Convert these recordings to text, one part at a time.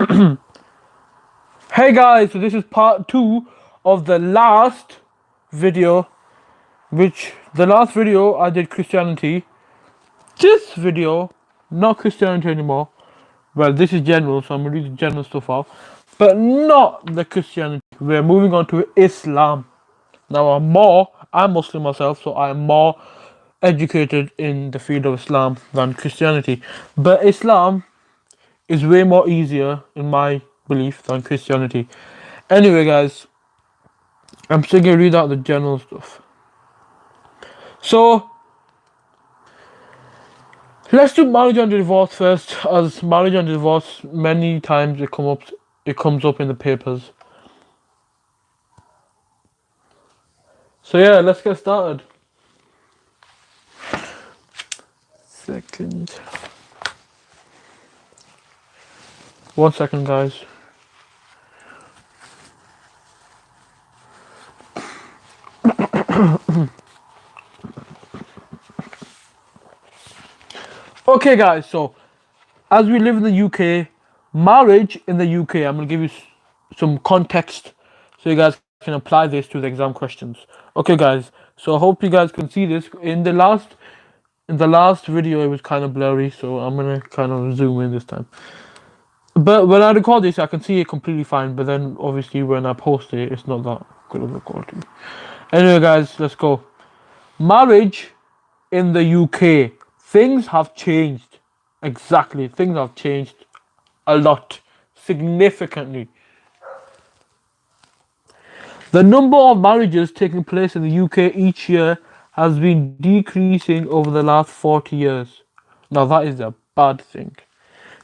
Hey guys, so this is part 2 of the last video, which the last video I did Christianity. This video, not Christianity anymore. Well, this is general, so I'm gonna do the general stuff off, but not the Christianity. We're moving on to Islam. Now I'm Muslim myself, so I'm more educated in the field of Islam than Christianity. But Islam is way more easier in my belief than Christianity. Anyway, guys, I'm still gonna read out the general stuff. So let's do marriage and divorce first, as marriage and divorce many times it comes up in the papers. So yeah, let's get started. Second. 1 second, guys. Okay, guys, so as we live in the UK, marriage in the UK, I'm going to give you some context so you guys can apply this to the exam questions. Okay, guys, so I hope you guys can see this. In the last video, it was kind of blurry, so I'm going to kind of zoom in this time. But when I record this, I can see it completely fine, but then obviously when I post it, it's not that good of a quality. Anyway, guys, let's go. Marriage in the UK. Things have changed. Exactly. Things have changed a lot. Significantly. The number of marriages taking place in the UK each year has been decreasing over the last 40 years. Now that is a bad thing.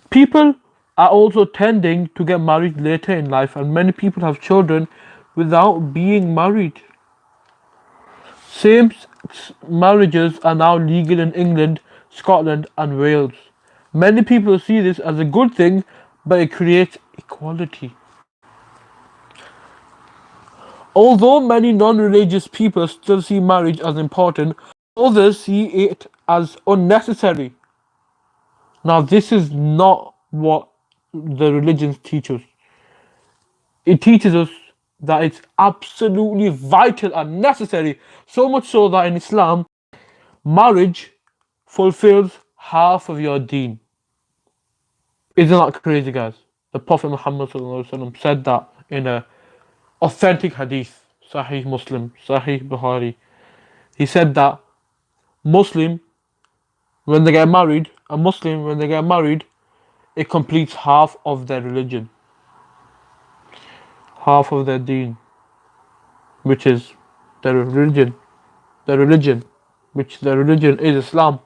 People are also tending to get married later in life, and many people have children without being married. Same-sex marriages are now legal in England, Scotland, and Wales. Many people see this as a good thing, but it creates equality. Although many non-religious people still see marriage as important, others see it as unnecessary. Now, this is not what the religions teach us. It teaches us that it's absolutely vital and necessary, so much so that in Islam, marriage fulfills half of your deen. Isn't that crazy, guys? The Prophet Muhammad said that in a authentic hadith, Sahih Muslim, Sahih Bukhari. He said that Muslim, when they get married, it completes half of their religion, half of their deen, which is their religion, which their religion is Islam.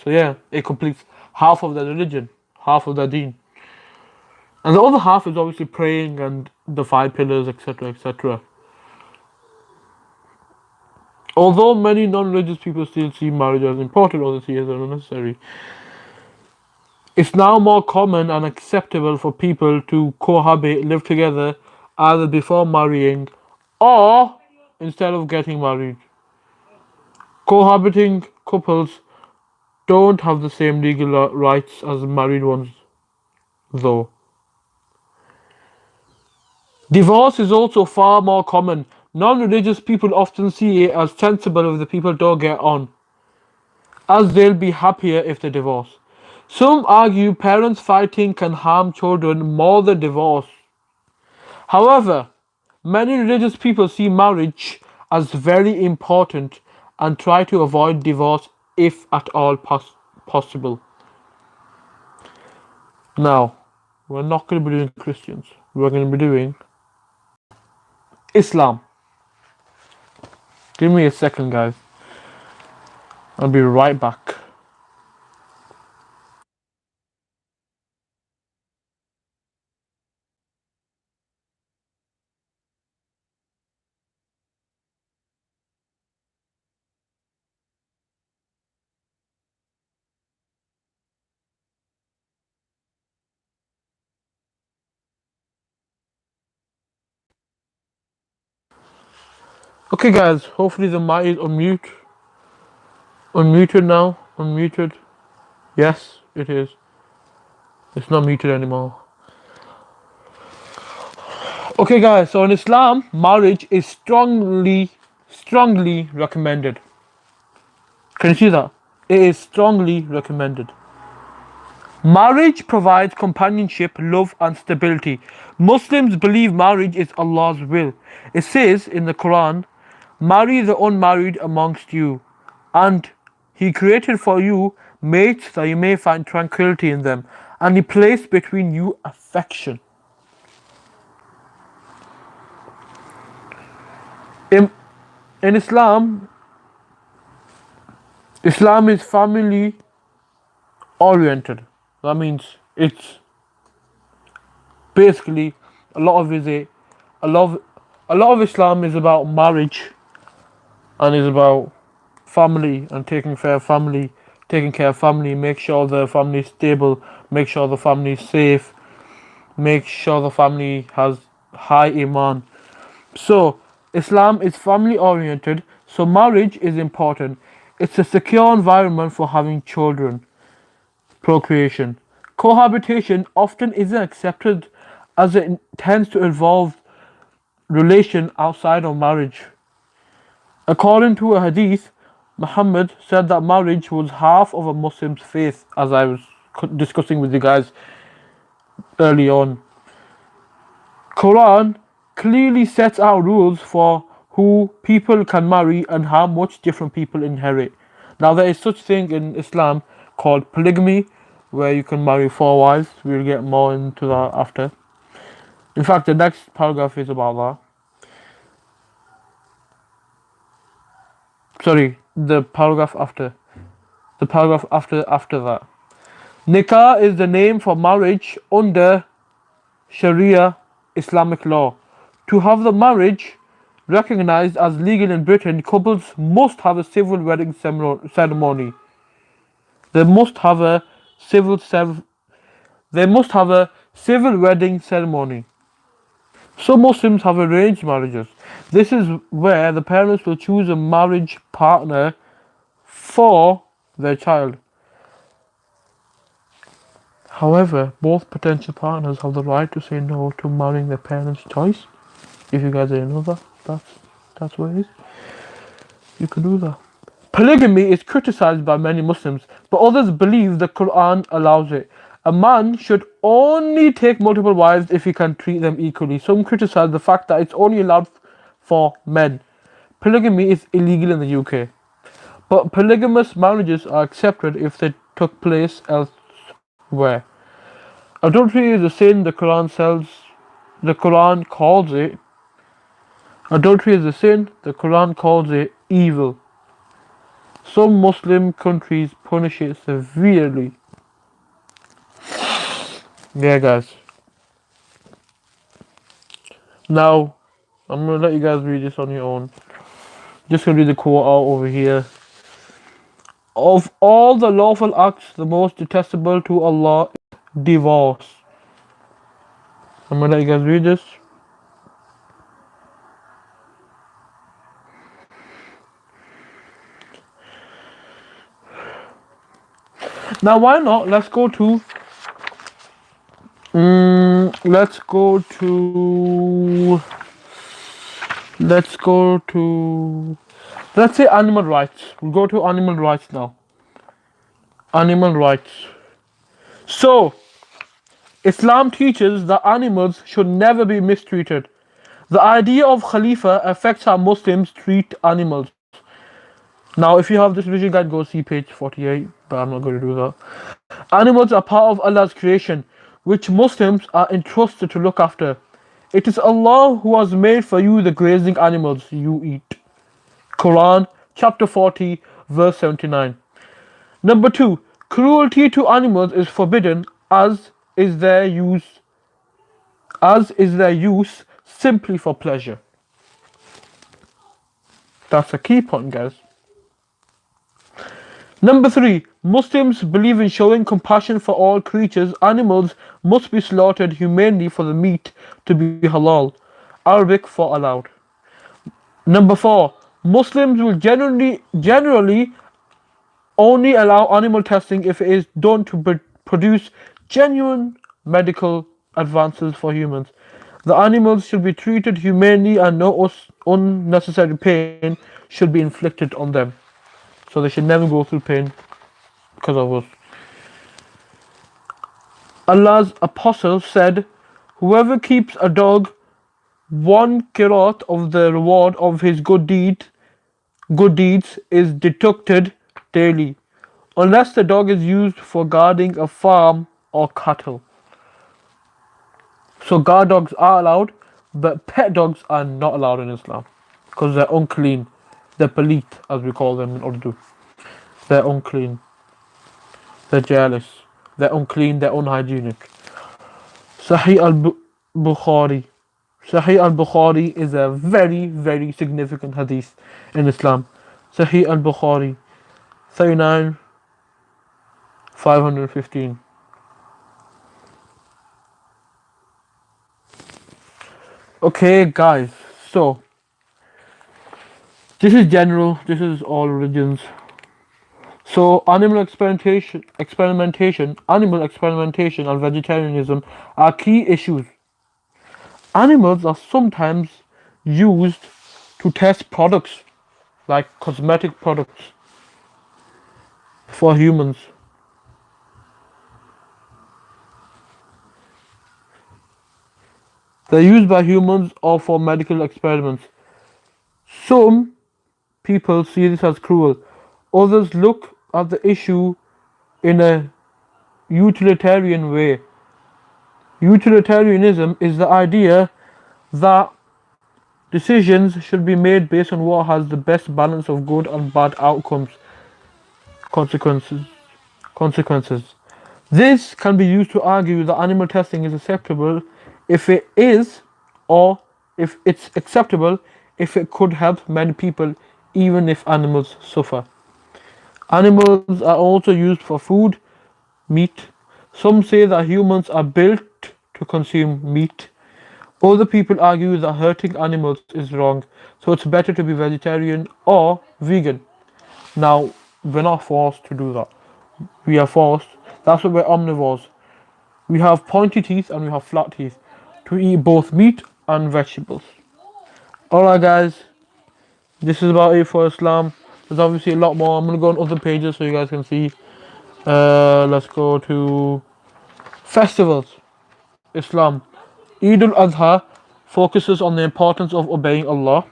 So yeah, it completes half of their religion, half of their deen. And the other half is obviously praying and the 5 pillars, etc., etc. Although many non-religious people still see marriage as important, others see it as unnecessary. It's now more common and acceptable for people to cohabit, live together, either before marrying or instead of getting married. Cohabiting couples don't have the same legal rights as married ones, though. Divorce is also far more common. Non-religious people often see it as sensible if the people don't get on, as they'll be happier if they divorce. Some argue parents fighting can harm children more than divorce. However, many religious people see marriage as very important and try to avoid divorce if at all possible. Now, we're not going to be doing Christians. We're going to be doing Islam. Give me a second, guys. I'll be right back. Okay, guys, hopefully the mic is unmuted now. Unmuted. Yes, it is. It's not muted anymore. Okay, guys, so in Islam, marriage is strongly recommended. Can you see that? It is strongly recommended. Marriage provides companionship, love, and stability. Muslims believe marriage is Allah's will. It says in the Quran, marry the unmarried amongst you, and He created for you mates that you may find tranquility in them, and He placed between you affection. In, in Islam is family oriented. That means it's basically a lot of is a lot of, a lot of Islam is about marriage and is about family and taking care of family, make sure the family is stable, make sure the family is safe, make sure the family has high iman. So Islam is family oriented, so marriage is important. It's a secure environment for having children, procreation. Cohabitation often isn't accepted as it tends to involve relation outside of marriage. According to a hadith, Muhammad said that marriage was half of a Muslim's faith, as I was discussing with you guys early on. Quran clearly sets out rules for who people can marry and how much different people inherit. Now there is such thing in Islam called polygamy, where you can marry four wives. We'll get more into that after. In fact, the next paragraph is about that. Sorry, the paragraph after. The paragraph after that. Nikah is the name for marriage under Sharia Islamic law. To have the marriage recognized as legal in Britain, couples must have a civil wedding ceremony. They must have a they must have a civil wedding ceremony. Some Muslims have arranged marriages. This is where the parents will choose a marriage partner for their child. However, both potential partners have the right to say no to marrying their parents' choice. If you guys didn't know that, that's what it is. You can do that. Polygamy is criticized by many Muslims, but others believe the Quran allows it. A man should only take multiple wives if he can treat them equally. Some criticize the fact that it's only allowed for men. Polygamy is illegal in the UK, but polygamous marriages are accepted if they took place elsewhere. Adultery is a sin the Quran calls it. Adultery is a sin, the Quran calls it evil. Some Muslim countries punish it severely. Yeah, guys. Now, I'm gonna let you guys read this on your own. Just gonna read the quote out over here. Of all the lawful acts, the most detestable to Allah is divorce. I'm gonna let you guys read this. Now, why not? Let's go to let's go to let's say animal rights. We'll go to animal rights now. Animal rights. So Islam teaches that animals should never be mistreated. The idea of Khalifa affects how Muslims treat animals. Now, if you have this vision guide, go see page 48, but I'm not going to do that. Animals are part of Allah's creation, which Muslims are entrusted to look after. It is Allah who has made for you the grazing animals you eat. Quran, chapter 40, verse 79. Number 2. Cruelty to animals is forbidden, as is their use simply for pleasure. That's a key point, guys. Number 3. Muslims believe in showing compassion for all creatures. Animals must be slaughtered humanely for the meat to be halal. Arabic for allowed. Number 4. Muslims will generally only allow animal testing if it is done to produce genuine medical advances for humans. The animals should be treated humanely and no unnecessary pain should be inflicted on them. So they should never go through pain because of us. Allah's apostle said, whoever keeps a dog one kirat of the reward of his good deeds is deducted daily, unless the dog is used for guarding a farm or cattle. So guard dogs are allowed, but pet dogs are not allowed in Islam because they're unclean. They're palit, as we call them in Urdu. They're unclean. They're jealous. They're unclean. They're unhygienic. Sahih al-Bukhari. Sahih al-Bukhari is a very, very significant hadith in Islam. Sahih al-Bukhari, 39,515. Okay, guys, so this is general, this is all religions. So animal experimentation and vegetarianism are key issues. Animals are sometimes used to test products like cosmetic products for humans. They're used by humans or for medical experiments. Some people see this as cruel. Others look at the issue in a utilitarian way. Utilitarianism is the idea that decisions should be made based on what has the best balance of good and bad outcomes, consequences. consequences. This can be used to argue that animal testing is acceptable if it is, or if it's acceptable if it could help many people, even if animals suffer. Animals are also used for food, meat. Some say that humans are built to consume meat. Other people argue that hurting animals is wrong, so it's better to be vegetarian or vegan. Now, we're not forced to do that. We are forced. That's what we're omnivores. We have pointy teeth and we have flat teeth to eat both meat and vegetables. Alright, guys, this is about it for Islam. There's obviously a lot more. I'm gonna go on other pages so you guys can see. Let's go to festivals. Islam. Eid al-Adha focuses on the importance of obeying Allah,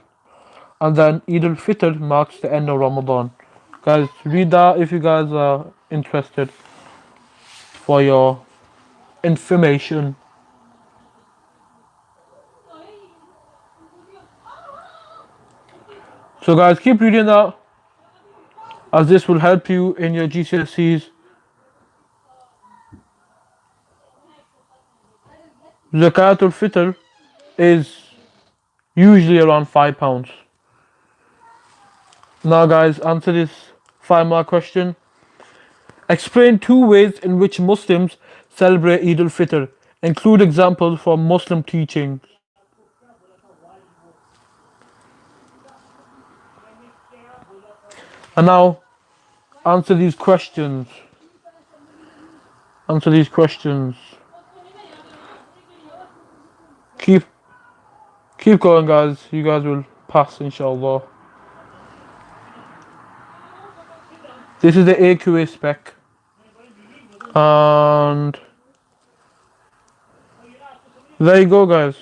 and then Eid al-Fitr marks the end of Ramadan. Guys, read that if you guys are interested for your information. So guys, keep reading that, as this will help you in your GCSEs. Zakat al-Fitr is usually around £5. Now guys, answer this 5-mark question. Explain 2 ways in which Muslims celebrate Eid al-Fitr. Include examples from Muslim teachings. And now, answer these questions. Answer these questions. Keep going, guys. You guys will pass, inshallah. This is the AQA spec. And there you go, guys.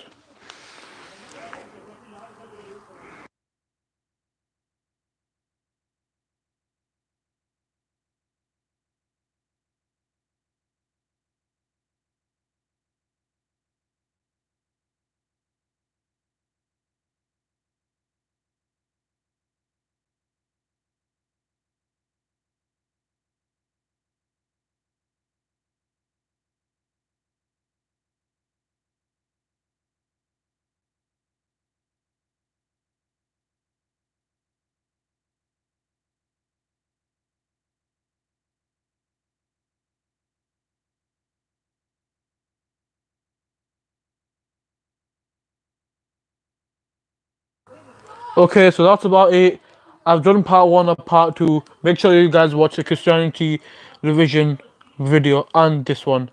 Okay, so that's about it. I've done part 1 and part 2. Make sure you guys watch the Christianity revision video and this one.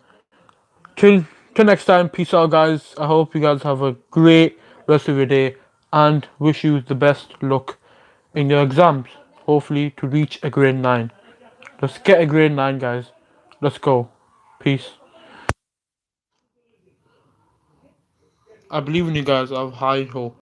Till Till next time, peace out, guys. I hope you guys have a great rest of your day and wish you the best luck in your exams. Hopefully, to reach a grade 9. Let's get a grade 9, guys. Let's go. Peace. I believe in you guys. I have high hope.